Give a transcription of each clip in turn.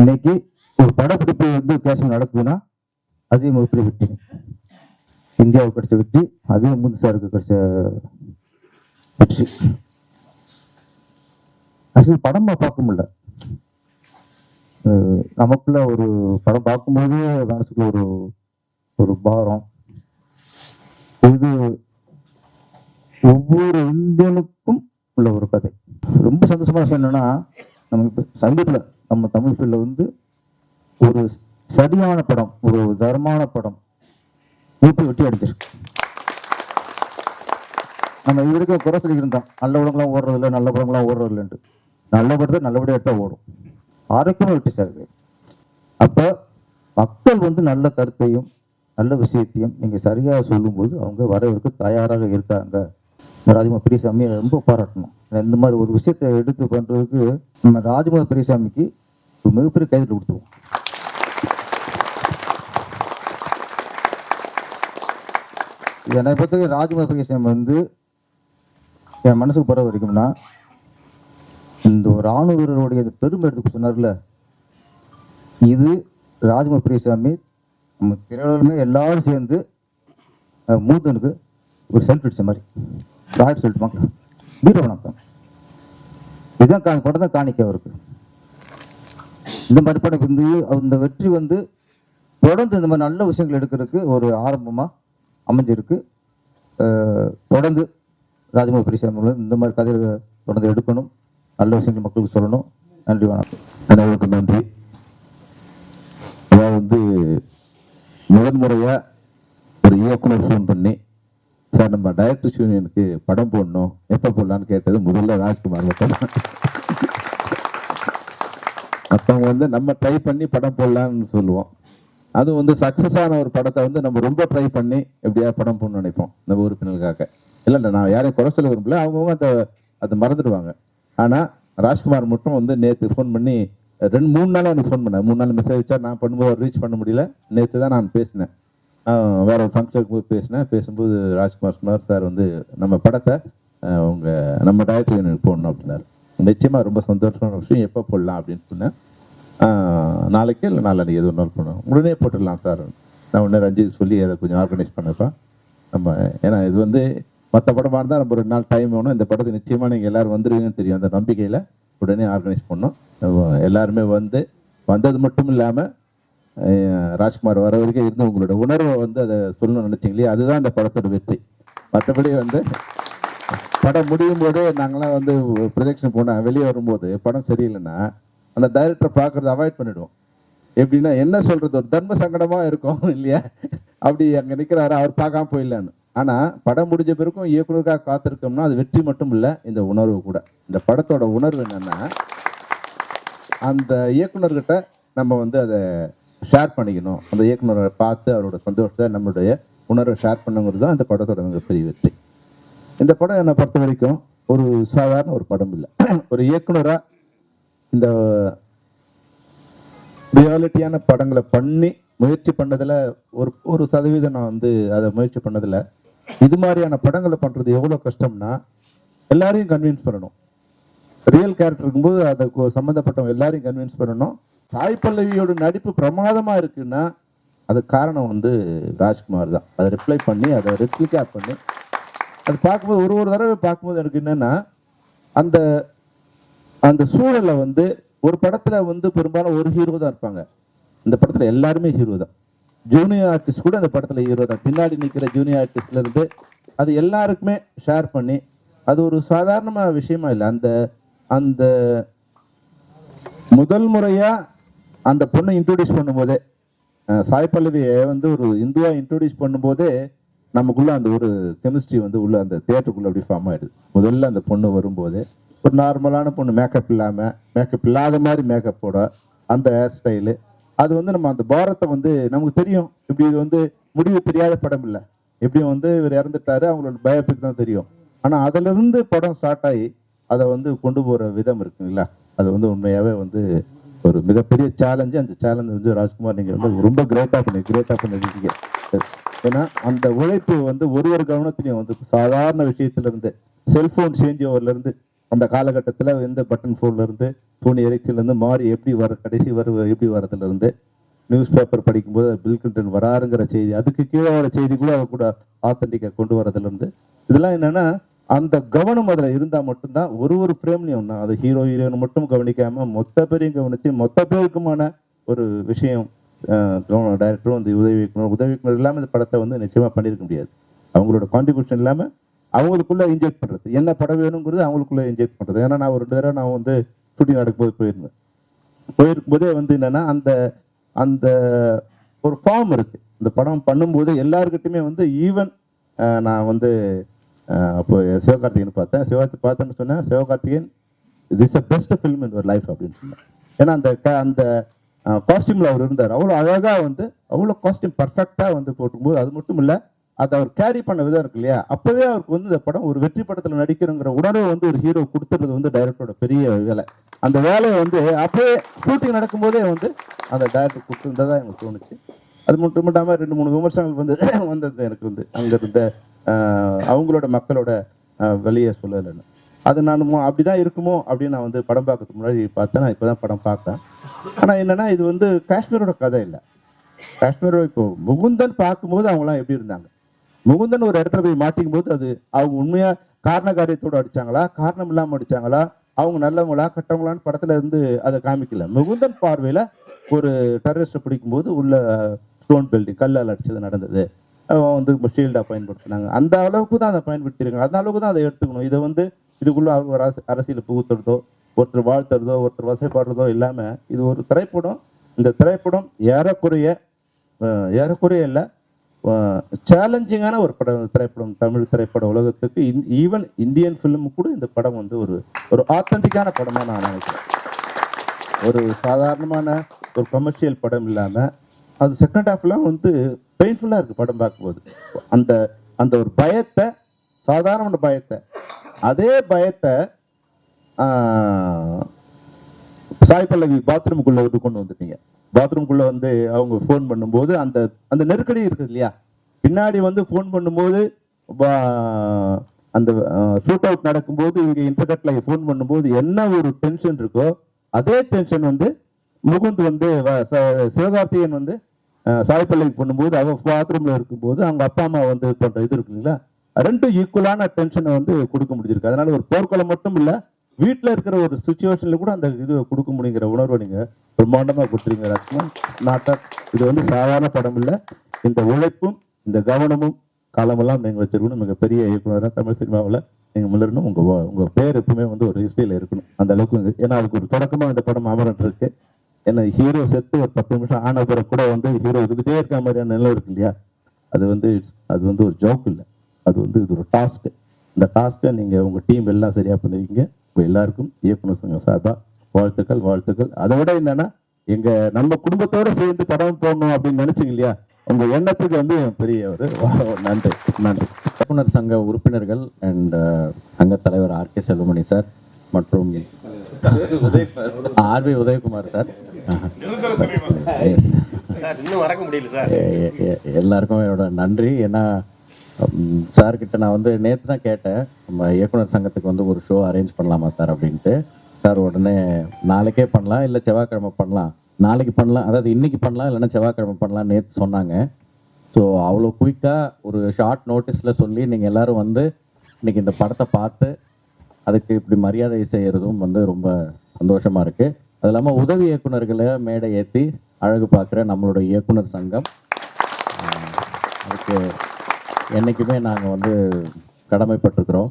இன்னைக்கு ஒரு படப்பிடிப்பு வந்து காஷ்மீர் நடக்குதுன்னா அதே மிகப்பெரிய வெற்றி. இந்தியாவுக்கு கிடைச்ச வெற்றி, அதே முந்து சாருக்கு கிடைச்ச வெற்றி. ஆக்சுவலி படமா பார்க்க முடியல, நமக்குள்ள ஒரு படம் பார்க்கும்போது மனசுக்குள்ள ஒரு ஒரு பாரம். இது ஒவ்வொரு இந்தியனுக்கும் உள்ள ஒரு கதை. ரொம்ப சந்தோஷமான விஷயம் என்னன்னா, நம்ம இப்போ சமீபத்தில் நம்ம தமிழ் ஃபீல்டில் வந்து ஒரு சரியான படம், ஒரு தரமான படம் ஊப்பி வெட்டி அடிச்சிருக்கு. நம்ம இது வரைக்கும் குறை சொல்லிக்கிட்டு இருந்தோம், நல்ல படங்கள்லாம் ஓடுறது இல்லை, நல்ல படங்கள்லாம் ஓடுறது இல்லைன்ட்டு. நல்ல படத்தை நல்லபடியாக எடுத்தால் ஓடும், ஆரோக்கியமாக வெட்டி சார். அப்போ மக்கள் வந்து நல்ல கருத்தையும் நல்ல விஷயத்தையும் நீங்கள் சரியாக சொல்லும்போது அவங்க வரவேற்க தயாராக இருக்காங்க. ராஜ்குமார் பெரியசாமி ரொம்ப பாராட்டணும். இந்த மாதிரி ஒரு விஷயத்தை எடுத்து பண்ணுறதுக்கு நம்ம ராஜ்குமார் பெரியசாமிக்கு ஒரு மிகப்பெரிய கைதில் கொடுத்துருவோம். என்னை பொறுத்தவரை ராஜ்குமார் பெரியசாமி வந்து என் மனசுக்கு பரவ வரைக்கும்னா, இந்த ஒரு ராணுவ வீரருடைய பெருமை எடுத்து சொன்னார்ல, இது ராஜ்குமார் பெரியசாமி நம்ம திரையுலகமே எல்லாரும் சேர்ந்து மூத்தனுக்கு ஒரு செல்ஃப் அடிச்ச மாதிரி ராய்ட் சொல்லிட்டு பார்க்கலாம். வீர வணக்கம். இதுதான் படம் தான் காணிக்க அவருக்கு. இந்த மாதிரி படம் வந்து அந்த வெற்றி வந்து தொடர்ந்து இந்த மாதிரி நல்ல விஷயங்கள் எடுக்கிறதுக்கு ஒரு ஆரம்பமாக அமைஞ்சிருக்கு. தொடர்ந்து ராஜ்குமார் பெரியசாமி இந்த மாதிரி கதையை தொடர்ந்து எடுக்கணும், நல்ல விஷயங்கள் மக்களுக்கு சொல்லணும். நன்றி, வணக்கம். அனைவருக்கும் நன்றி. அதாவது வந்து முதன்முறையாக ஒரு இயக்குனர் ஃபோன் பண்ணி, சார் நம்ம டைரக்டர்ஸ் யூனியனுக்கு படம் போடணும், எப்போ போடலான்னு கேட்டது முதல்ல ராஜ்குமார் மட்டும். மற்றவங்க வந்து நம்ம ட்ரை பண்ணி படம் போடலான்னு சொல்லுவோம். அது வந்து சக்ஸஸ் ஆன ஒரு படத்தை வந்து நம்ம ரொம்ப ட்ரை பண்ணி எப்படியா படம் போடணும்னு நினைப்போம் நம்ம உறுப்பினர்களுக்காக. இல்லை நான் யாரையும் குறை சொல்ல விரும்பல, அவங்கவுங்க அதை மறந்துடுவாங்க. ஆனால் ராஜ்குமார் மட்டும் வந்து நேற்று ஃபோன் பண்ணி 2-3 நாளாக எனக்கு ஃபோன் பண்ணேன். 3 நாள் மெசேஜ் வச்சா நான் பண்ணும்போது ரீச் பண்ண முடியல. நேற்று தான் நான் பேசினேன், வேற ஒரு ஃபங்க்ஷனுக்கு போய் பேசினேன். பேசும்போது ராஜ்குமார் சொன்னார், சார் வந்து நம்ம படத்தை நம்ம டைரக்டர் யூனியனுக்கு போடணும் அப்படின்னாரு. நிச்சயமாக ரொம்ப சந்தோஷமான விஷயம். எப்போ போடலாம் அப்படின்னு சொன்னேன். நாளைக்கு இல்லை நாளைக்கு எது ஒரு நாள் போடணும், உடனே போட்டுடலாம் சார். நான் உடனே ரஞ்சித் சொல்லி அதை கொஞ்சம் ஆர்கனைஸ் பண்ணப்பா நம்ம, ஏன்னா இது வந்து மற்ற படமாக இருந்தால் நம்ம 2 நாள் டைம் வேணும். இந்த படத்தை நிச்சயமாக நீங்கள் எல்லோரும் வந்துடுவீங்கன்னு தெரியும். அந்த நம்பிக்கையில் உடனே ஆர்கனைஸ் பண்ணோம். எல்லாருமே வந்தது மட்டும் இல்லாமல் ராஜ்குமார் வர வரைக்கும் இருந்து உங்களோட உணர்வை வந்து அதை சொல்லணும்னு நினச்சிங்களே, அதுதான் இந்த படத்தோட வெற்றி. மற்றபடி வந்து படம் முடியும் போதே நாங்களாம் வந்து ப்ரொஜெக்ஷன் போனால் வெளியே வரும்போது படம் சரியில்லைன்னா அந்த டைரக்டரை பார்க்குறத அவாய்ட் பண்ணிவிடுவோம். எப்படின்னா என்ன சொல்கிறது, ஒரு தர்ம சங்கடமாக இருக்கும் இல்லையா? அப்படி அங்கே நிற்கிறாரு, அவர் பார்க்காம போயிடலான்னு. ஆனால் படம் முடிஞ்ச பிறகும் இயக்குனருக்காக காத்திருக்கோம்னா அது வெற்றி மட்டும் இல்லை, இந்த உணர்வு கூட. இந்த படத்தோட உணர்வு என்னென்னா, அந்த இயக்குனர்கிட்ட நம்ம வந்து அதை ஷேர் பண்ணிக்கணும். அந்த இயக்குனரை பார்த்து அவரோட சந்தோஷத்தை, நம்மளுடைய உணர்வை ஷேர் பண்ணுங்கிறது தான் இந்த படத்தோட மிகப்பெரிய வெற்றி. இந்த படம் என்னை பொறுத்த வரைக்கும் ஒரு சாதாரண ஒரு படம் இல்லை. ஒரு இயக்குனராக இந்த ரியாலிட்டியான படங்களை பண்ணி முயற்சி பண்ணதில் ஒரு சதவீதம் நான் வந்து அதை முயற்சி பண்ணதில், இது மாதிரியான படங்களை பண்ணுறது எவ்வளோ கஷ்டம்னா, எல்லாரையும் கன்வின்ஸ் பண்ணணும். ரியல் கேரக்டர் இருக்கும்போது அதுக்கு சம்மந்தப்பட்டவங்க எல்லாரையும் கன்வின்ஸ் பண்ணணும். சாய் பல்லவியோட நடிப்பு பிரமாதமாக இருக்குன்னா அது காரணம் வந்து ராஜ்குமார் தான். அதை ரிப்ளை பண்ணி அதை ரெப்ளிகேட் பண்ணி அது பார்க்கும்போது ஒரு தடவை பார்க்கும்போது எனக்கு என்னென்னா, அந்த அந்த சூழலை வந்து ஒரு படத்தில் வந்து பெரும்பாலும் ஒரு ஹீரோ தான் இருப்பாங்க. இந்த படத்தில் எல்லாருமே ஹீரோ தான். ஜூனியர் ஆர்டிஸ்ட் கூட இந்த படத்தில் ஹீரோ தான். பின்னாடி நிற்கிற ஜூனியர் ஆர்டிஸ்ட்லேருந்து அது எல்லாருக்குமே ஷேர் பண்ணி, அது ஒரு சாதாரண விஷயமா இல்லை. அந்த முதல் முறையாக அந்த பொண்ணை இன்ட்ரோடியூஸ் பண்ணும்போதே, சாய் பல்லவியை வந்து ஒரு இந்துவாக இன்ட்ரோடியூஸ் பண்ணும்போதே நமக்குள்ளே அந்த ஒரு கெமிஸ்ட்ரி வந்து உள்ள அந்த தியேட்டருக்குள்ளே அப்படி ஃபார்ம் ஆகிடுது. முதல்ல அந்த பொண்ணு வரும்போது ஒரு நார்மலான பொண்ணு, மேக்கப் இல்லாத மாதிரி மேக்கப்போட அந்த ஹேர் ஸ்டைலு, அது வந்து நம்ம அந்த பாரத்தை வந்து நமக்கு தெரியும். இப்படி இது வந்து முடிவு தெரியாத படம் இல்லை. எப்படியும் வந்து இவர் இறந்துட்டாரு, அவங்களோட பயோபிக் தான் தெரியும். ஆனால் அதிலிருந்து படம் ஸ்டார்ட் ஆகி அதை வந்து கொண்டு போகிற விதம் இருக்குங்களா, அது வந்து உண்மையாகவே வந்து ஒரு மிகப்பெரிய சேலஞ்சு. அந்த சேலஞ்சு வந்து ராஜ்குமார் நீங்கள் வந்து ரொம்ப கிரேட்டாக பண்ணிருக்கீங்க. ஏன்னா அந்த உழைப்பு வந்து ஒரு கவனத்திலையும் வந்து சாதாரண விஷயத்துலேருந்து, செல்ஃபோன் சேஞ்ச் ஓவர்லேருந்து அந்த காலகட்டத்தில் எந்த பட்டன் ஃபோன்லேருந்து சோனி எரிக்ஸ்லேருந்து மாறி எப்படி கடைசி எப்படி வரதுலேருந்து நியூஸ் பேப்பர் படிக்கும்போது பில் கிளின்டன் வராருங்கிற செய்தி, அதுக்கு கீழே வர செய்தி கூட அவர் கூட ஆத்தென்டிக்காக கொண்டு வரதுலேருந்து இதெல்லாம் என்னென்னா அந்த கவனம் அதில் இருந்தால் மட்டும்தான் ஒரு ஃப்ரேம்லையும் அது ஹீரோ ஹீரோயின் மட்டும் கவனிக்காமல் மொத்த பேரையும் கவனித்து மொத்த பேருக்குமான ஒரு விஷயம் டைரக்டரும் அந்த உதவி இயக்குனர் இல்லாமல் இந்த படத்தை வந்து நிச்சயமாக பண்ணியிருக்க முடியாது. அவங்களோட கான்ட்ரிபியூஷன் இல்லாமல் அவங்களுக்குள்ளே இன்ஜெக்ட் பண்ணுறது, என்ன படம் வேணுங்கிறது அவங்களுக்குள்ளே இன்ஜெக்ட் பண்ணுறது. ஏன்னா நான் ஒரு 2 தடவை நான் வந்து ஷூட்டிங் நடக்கும்போது போயிருக்கும்போதே வந்து என்னென்னா அந்த ஒரு ஃபார்ம் இருக்குது. இந்த படம் பண்ணும்போது எல்லாருக்கிட்டையுமே வந்து ஈவன் நான் வந்து அப்போ சிவகார்த்திகேயன் பார்த்தேன்னு சொன்னேன், Sivakarthikeyan this a best film in your life அப்படின்னு சொன்னேன். ஏன்னா அந்த காஸ்டியூமில் அவர் இருந்தார், அவ்வளோ அழகாக வந்து அவ்வளோ காஸ்டியூம் பர்ஃபெக்டாக வந்து போட்டுக்கும்போது அது மட்டும் இல்லை அதை அவர் கேரி பண்ண விதம் இருக்கு இல்லையா, அப்போவே அவருக்கு வந்து இந்த படம் ஒரு வெற்றி படத்தில் நடிக்கிறங்கிற உணர்வை வந்து ஒரு ஹீரோ கொடுத்துறது வந்து டைரக்டரோட பெரிய வேலை. அந்த வேலையை வந்து அப்போயே ஷூட்டிங் நடக்கும்போதே வந்து அந்த டைரக்டர் கொடுத்துருந்ததா எனக்கு தோணுச்சு. அது மட்டும் இல்லாமல் 2-3 விமர்சனங்கள் வந்து வந்தது எனக்கு வந்து அங்கே இருந்த அவங்களோட மக்களோட வெளியே சொல்லலைன்னு. அது நான் அப்படிதான் இருக்குமோ அப்படின்னு நான் வந்து படம் பார்க்கறதுக்கு முன்னாடி பார்த்தேன். நான் இப்போ தான் படம் பார்க்குறேன். ஆனால் என்னென்னா இது வந்து காஷ்மீரோட கதை இல்லை. காஷ்மீரோட இப்போ முகுந்தன் பார்க்கும்போது அவங்களாம் எப்படி இருந்தாங்க, முகுந்தன் ஒரு இடத்துல போய் மாட்டிக்கும் போது அது அவங்க உண்மையாக காரண காரியத்தோடு அடித்தாங்களா, காரணம் இல்லாமல் அடித்தாங்களா, அவங்க நல்லவங்களா கெட்டவங்களான்னு படத்தில் இருந்து அதை காமிக்கல. முகுந்தன் பார்வையில் ஒரு டெரரிஸ்ட்டை பிடிக்கும்போது உள்ள ஸ்டோன் பில்டிங் கல்லால் அடித்தது நடந்தது, வந்து ஷீல்டாக பயன்படுத்தினாங்க, அந்த அளவுக்கு தான் அதை பயன்படுத்திருக்காங்க, அந்த அளவுக்கு தான் அதை எடுத்துக்கணும். இதை வந்து இதுக்குள்ளே அவங்க ஒரு அரசியல் புகுத்துறதோ ஒருத்தர் வாழ்த்துறதோ ஒருத்தர் வசைப்படுறதோ இல்லாமல் இது ஒரு திரைப்படம். இந்த திரைப்படம் ஏறக்குறைய இல்லை சேலஞ்சிங்கான ஒரு திரைப்படம். தமிழ் திரைப்பட உலகத்துக்கு ஈவன் இந்தியன் ஃபிலிம் கூட இந்த படம் வந்து ஒரு ஆத்தென்டிக்கான படமாக நான் நினைக்கிறேன். ஒரு சாதாரணமான ஒரு கமர்ஷியல் படம் இல்லாமல் அது செகண்ட் ஹாஃப்லாம் வந்து பெயின்ஃபுல்லாக இருக்குது படம் பார்க்கும்போது. அந்த ஒரு பயத்தை, சாதாரண பயத்தை, அதே பயத்தை சாய் பல்லவி பாத்ரூமுக்குள்ளே வந்து கொண்டு வந்துட்டீங்க. பாத்ரூம்குள்ளே வந்து அவங்க ஃபோன் பண்ணும்போது அந்த நெருக்கடி இருக்குது இல்லையா, பின்னாடி வந்து ஃபோன் பண்ணும்போது அந்த ஷூட் அவுட் நடக்கும்போது இங்கே இன்டர்நெட்டில் ஃபோன் பண்ணும்போது என்ன ஒரு டென்ஷன் இருக்கோ அதே டென்ஷன் வந்து முகுந்த் வந்து சிவகார்த்திகேயன் வந்து சாய் பல்லவி பண்ணும்போது அவங்க பாத்ரூமில் இருக்கும்போது அவங்க அப்பா அம்மா வந்து பண்ணுற இது இருக்கு இல்லைங்களா, ரெண்டும் ஈக்குவலான டென்ஷனை வந்து கொடுக்க முடிஞ்சிருக்கு. அதனால ஒரு போர்க்குளம் மட்டும் இல்லை, வீட்டில் இருக்கிற ஒரு சுச்சுவேஷனில் கூட அந்த இது கொடுக்க முடியுங்கிற உணர்வை நீங்கள் பிரம்மாண்டமாக கொடுத்துருங்க லட்சுமண். இது வந்து சாதாரண படம் இல்லை. இந்த உழைப்பும் இந்த கவனமும் காலமெல்லாம் நீங்கள் வச்சிருக்கணும். மிகப்பெரிய இயக்குனராக தமிழ் சினிமாவில் நீங்கள் முன்னேறணும். உங்கள் பேர் எப்பவுமே வந்து ஒரு ஹிஸ்ட்ரியில் இருக்கணும் அந்த அளவுக்கு. ஏன்னா அதுக்கு ஒரு தொடக்கமாக இந்த படம் அமரன் இருக்கு. ஏன்னா ஹீரோ செத்து ஒரு 10 நிமிஷம் ஆன பிறகு கூட வந்து ஹீரோ இருந்துகிட்டே இருக்க மாதிரியான நிலை இருக்கு இல்லையா, அது வந்து ஒரு ஜோக் இல்லை, அது வந்து இது ஒரு டாஸ்க்கு. இந்த டாஸ்க்கை நீங்கள் உங்கள் டீம் எல்லாம் சரியாக பண்ணுவீங்க. இப்போ எல்லாருக்கும் இயக்குனர் சங்கம் சார்பாக வாழ்த்துக்கள். அதை விட என்னன்னா நம்ம குடும்பத்தோட சேர்ந்து படம் போடணும் அப்படின்னு நினைச்சிங்க இல்லையா, உங்க எண்ணத்துக்கு வந்து பெரிய ஒரு நன்றி. இயக்குனர் சங்க உறுப்பினர்கள் அண்ட் சங்க தலைவர் ஆர்.கே. செல்வமணி சார் மற்றும் ஆர்.வி. உதயகுமார் சார், எல்லாருக்கும் என்னோட நன்றி. ஏன்னா சார்கிட்ட நான் வந்து நேற்று தான் கேட்டேன், நம்ம இயக்குனர் சங்கத்துக்கு வந்து ஒரு ஷோ அரேஞ்ச் பண்ணலாமா சார் அப்படின்ட்டு. சார் உடனே நாளைக்கே பண்ணலாம், இல்லை செவ்வாய்க்கிழமை பண்ணலாம், நாளைக்கு பண்ணலாம், அதாவது இன்றைக்கி பண்ணலாம், இல்லைன்னா செவ்வாய்க்கிழமை பண்ணலாம் நேற்று சொன்னாங்க. ஸோ அவ்வளோ குயிக்காக ஒரு ஷார்ட் நோட்டீஸில் சொல்லி நீங்கள் எல்லோரும் வந்து இன்றைக்கி இந்த படத்தை பார்த்து அதுக்கு இப்படி மரியாதை செய்கிறதும் வந்து ரொம்ப சந்தோஷமாக இருக்குது. அது இல்லாமல் உதவி இயக்குனர்களை மேடை ஏற்றி அழகு பார்க்குற நம்மளோட இயக்குனர் சங்கம், அதுக்கு என்றைக்குமே நாங்கள் வந்து கடமைப்பட்டிருக்கிறோம்.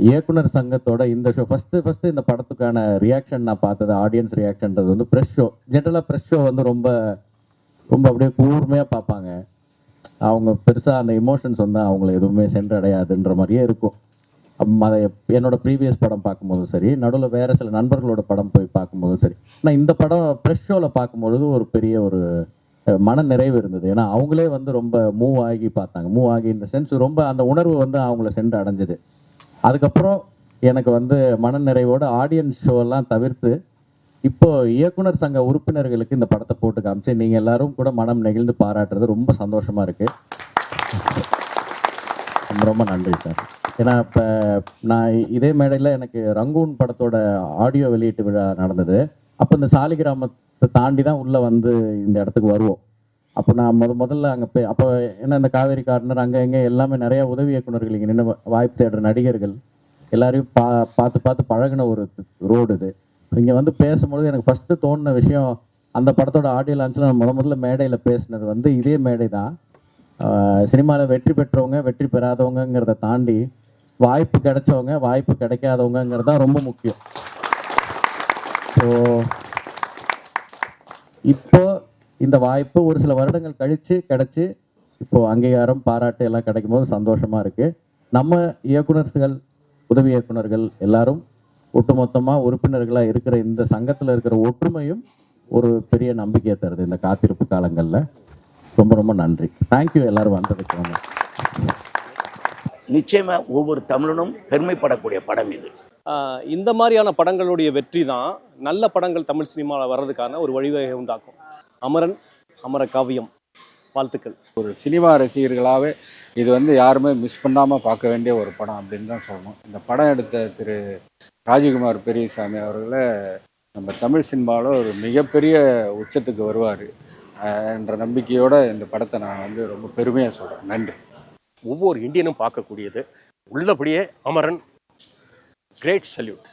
இயக்குனர் சங்கத்தோட இந்த ஷோ ஃபஸ்ட்டு இந்த படத்துக்கான ரியாக்ஷன் நான் பார்த்தது, ஆடியன்ஸ் ரியாக்ஷன்றது வந்து ப்ரெஷ் ஷோ. ஜென்ரலாக ப்ரெஷ் ஷோ வந்து ரொம்ப ரொம்ப அப்படியே கூர்மையாக பார்ப்பாங்க. அவங்க பெருசாக அந்த இமோஷன்ஸ் வந்து அவங்கள எதுவுமே சென்றடையாதுன்ற மாதிரியே இருக்கும். அதை என்னோட ப்ரீவியஸ் படம் பார்க்கும்போதும் சரி, நடுவில் வேறு சில நண்பர்களோட படம் போய் பார்க்கும்போதும் சரி, ஆனால் இந்த படம் ப்ரெஷ் ஷோவில் பார்க்கும்பொழுது ஒரு பெரிய ஒரு மன நிறைவு இருந்தது. ஏன்னா அவங்களே வந்து ரொம்ப மூவ் ஆகி பார்த்தாங்க. மூவ் ஆகி இந்த சென்ஸ் ரொம்ப அந்த உணர்வு வந்து அவங்கள சென்று அடைஞ்சது. அதுக்கப்புறம் எனக்கு வந்து மன நிறைவோட ஆடியன்ஸ் ஷோலாம் தவிர்த்து இப்போ இயக்குனர் சங்க உறுப்பினர்களுக்கு இந்த படத்தை போட்டு காமிச்சு நீங்கள் எல்லாரும் கூட மனம் நெகிழ்ந்து பாராட்டுறது ரொம்ப சந்தோஷமாக இருக்குது. ரொம்ப நன்றி சார். ஏன்னா இப்போ நான் இதே மேடையில் எனக்கு ரங்கூன் படத்தோட ஆடியோ வெளியீட்டு விழா நடந்தது. அப்போ இந்த சாலிகிராமத்தை தாண்டி தான் உள்ளே வந்து இந்த இடத்துக்கு வருவோம். அப்போ நான் முதல்ல அங்கே போய் அப்போ என்ன இந்த காவேரி கார்னர் அங்கே இங்கே எல்லாமே நிறைய உதவி இயக்குனர்கள் இங்கே நின்று வாய்ப்பு தேடுற நடிகர்கள் எல்லாரையும் பார்த்து பழகின ஒரு ரோடு இது. இங்கே வந்து பேசும்பொழுது எனக்கு ஃபஸ்ட்டு தோணுன விஷயம், அந்த படத்தோட ஆடியோ லான்ச்சில் நான் முதல்ல மேடையில் பேசினது வந்து இதே மேடை தான். சினிமாவில் வெற்றி பெற்றவங்க வெற்றி பெறாதவங்கிறத தாண்டி வாய்ப்பு கிடைச்சவங்க வாய்ப்பு கிடைக்காதவங்கிறது தான் ரொம்ப முக்கியம். ஸோ இப்போ இந்த வாய்ப்பு ஒரு சில வருடங்கள் கழித்து கிடச்சி இப்போது அங்கீகாரம் பாராட்டு எல்லாம் கிடைக்கும் போது சந்தோஷமாக இருக்குது. நம்ம இயக்குனர்கள் உதவி இயக்குனர்கள் எல்லாரும் ஒட்டுமொத்தமாக உறுப்பினர்களாக இருக்கிற இந்த சங்கத்தில் இருக்கிற ஒற்றுமையும் ஒரு பெரிய நம்பிக்கையை தருது இந்த காத்திருப்பு காலங்களில். ரொம்ப ரொம்ப நன்றி. தேங்க்யூ எல்லாரும் வந்ததுக்கு. நிச்சயமா ஒவ்வொரு தமிழனும் பெருமைப்படக்கூடிய படம் இது. இந்த மாதிரியான படங்களுடைய வெற்றி தான் நல்ல படங்கள் தமிழ் சினிமாவில் வர்றதுக்கான ஒரு வழிவகை உண்டாக்கும். அமரன், அமர காவியம், வாழ்த்துக்கள். ஒரு சினிமா ரசிகர்களாகவே இது வந்து யாருமே மிஸ் பண்ணாமல் பார்க்க வேண்டிய ஒரு படம் அப்படின்னு தான் சொல்லணும். இந்த படம் எடுத்த திரு ராஜகுமார் பெரியசாமி அவர்களை நம்ம தமிழ் சினிமாவில் ஒரு மிகப்பெரிய உச்சத்துக்கு வருவார் என்ற நம்பிக்கையோடு இந்த படத்தை நான் வந்து ரொம்ப பெருமையாக சொல்கிறேன். நன்றி. ஒவ்வொரு இந்தியனும் பார்க்கக்கூடியது உள்ளபடியே அமரன். Great salute.